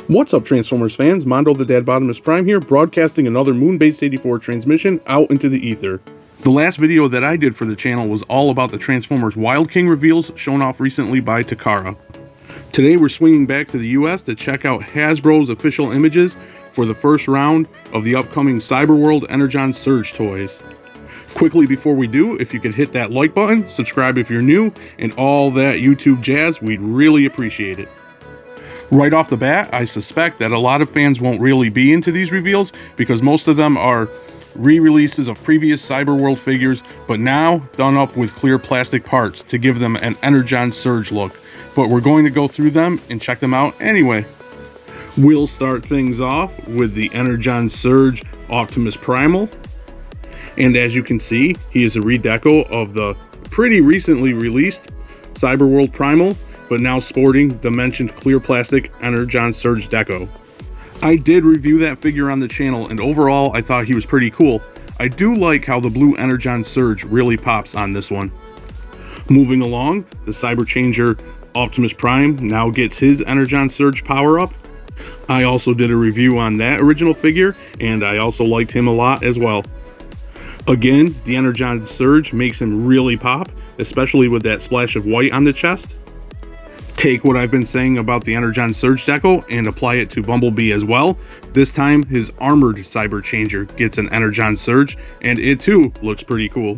What's up, Transformers fans? Mondo the Dad Bottomus Prime here, broadcasting another Moonbase 84 transmission out into the ether. The last video that I did for the channel was all about the Transformers Wild King reveals shown off recently by Takara. Today we're swinging back to the US to check out Hasbro's official images for the first round of the upcoming Cyberworld Energon Surge toys. Quickly before we do, if you could hit that like button, subscribe if you're new, and all that YouTube jazz, we'd really appreciate it. Right off the bat, I suspect that a lot of fans won't really be into these reveals because most of them are re-releases of previous Cyberworld figures, but now done up with clear plastic parts to give them an Energon Surge look. But we're going to go through them and check them out anyway. We'll start things off with the Energon Surge Optimus Primal. And as you can see, he is a redeco of the pretty recently released Cyberworld Primal, but now sporting the mentioned clear plastic Energon Surge deco. I did review that figure on the channel, and overall I thought he was pretty cool. I do like how the blue Energon Surge really pops on this one. Moving along, the Cyber Changer Optimus Prime now gets his Energon Surge power up. I also did a review on that original figure, and I also liked him a lot as well. Again, the Energon Surge makes him really pop, especially with that splash of white on the chest. Take what I've been saying about the Energon Surge deco and apply it to Bumblebee as well. This time, his armored Cyber Changer gets an Energon Surge, and it too looks pretty cool.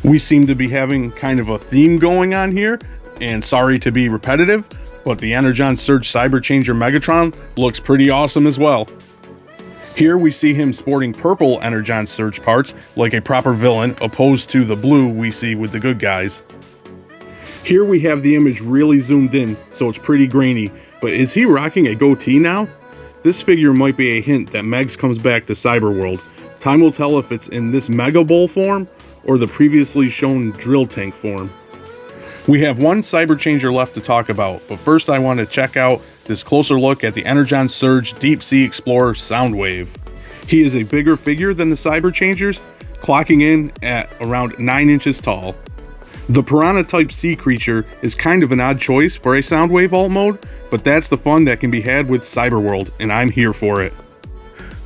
We seem to be having kind of a theme going on here, and sorry to be repetitive, but the Energon Surge Cyber Changer Megatron looks pretty awesome as well. Here we see him sporting purple Energon Surge parts like a proper villain, opposed to the blue we see with the good guys. Here we have the image really zoomed in, so it's pretty grainy, but is he rocking a goatee now? This figure might be a hint that Megs comes back to Cyberworld. Time will tell if it's in this Mega Bull form or the previously shown Drill Tank form. We have one Cyber Changer left to talk about, but first I want to check out this closer look at the Energon Surge Deep Sea Explorer Soundwave. He is a bigger figure than the Cyber Changers, clocking in at around 9 inches tall. The Piranha type sea creature is kind of an odd choice for a Soundwave alt mode, but that's the fun that can be had with Cyberworld, and I'm here for it.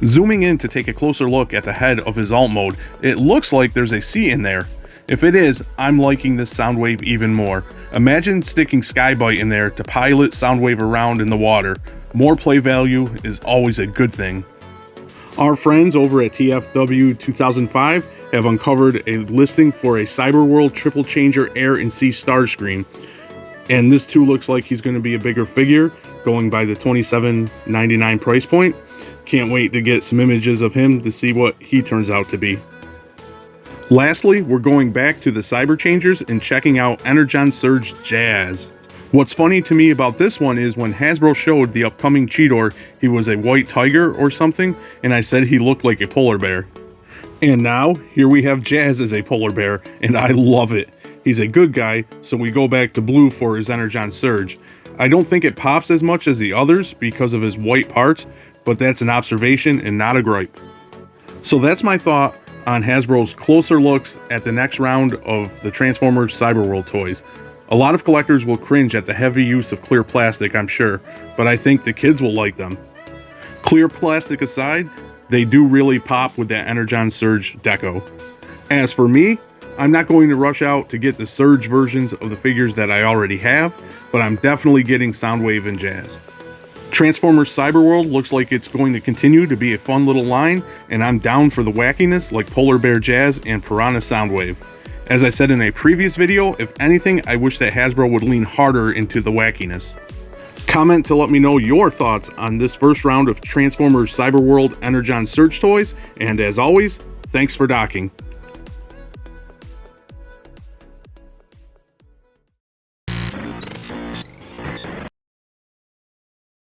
Zooming in to take a closer look at the head of his alt mode, it looks like there's a sea in there. If it is, I'm liking this Soundwave even more. Imagine sticking Skybite in there to pilot Soundwave around in the water. More play value is always a good thing. Our friends over at TFW 2005 have uncovered a listing for a Cyberworld Triple Changer Air and Sea Starscream, and this too looks like he's going to be a bigger figure, going by the $27.99 price point. Can't wait to get some images of him to see what he turns out to be. Lastly, we're going back to the Cyber Changers and checking out Energon Surge Jazz. What's funny to me about this one is when Hasbro showed the upcoming Cheetor, he was a white tiger or something, and I said he looked like a polar bear. And now, here we have Jazz as a polar bear, and I love it. He's a good guy, so we go back to blue for his Energon Surge. I don't think it pops as much as the others because of his white parts, but that's an observation and not a gripe. So that's my thought on Hasbro's closer looks at the next round of the Transformers Cyberworld toys. A lot of collectors will cringe at the heavy use of clear plastic, I'm sure, but I think the kids will like them. Clear plastic aside, they do really pop with that Energon Surge deco. As for me, I'm not going to rush out to get the Surge versions of the figures that I already have, but I'm definitely getting Soundwave and Jazz. Transformers Cyberworld looks like it's going to continue to be a fun little line, and I'm down for the wackiness like Polar Bear Jazz and Piranha Soundwave. As I said in a previous video, if anything, I wish that Hasbro would lean harder into the wackiness. Comment to let me know your thoughts on this first round of Transformers Cyberworld Energon Surge toys, and as always, thanks for docking.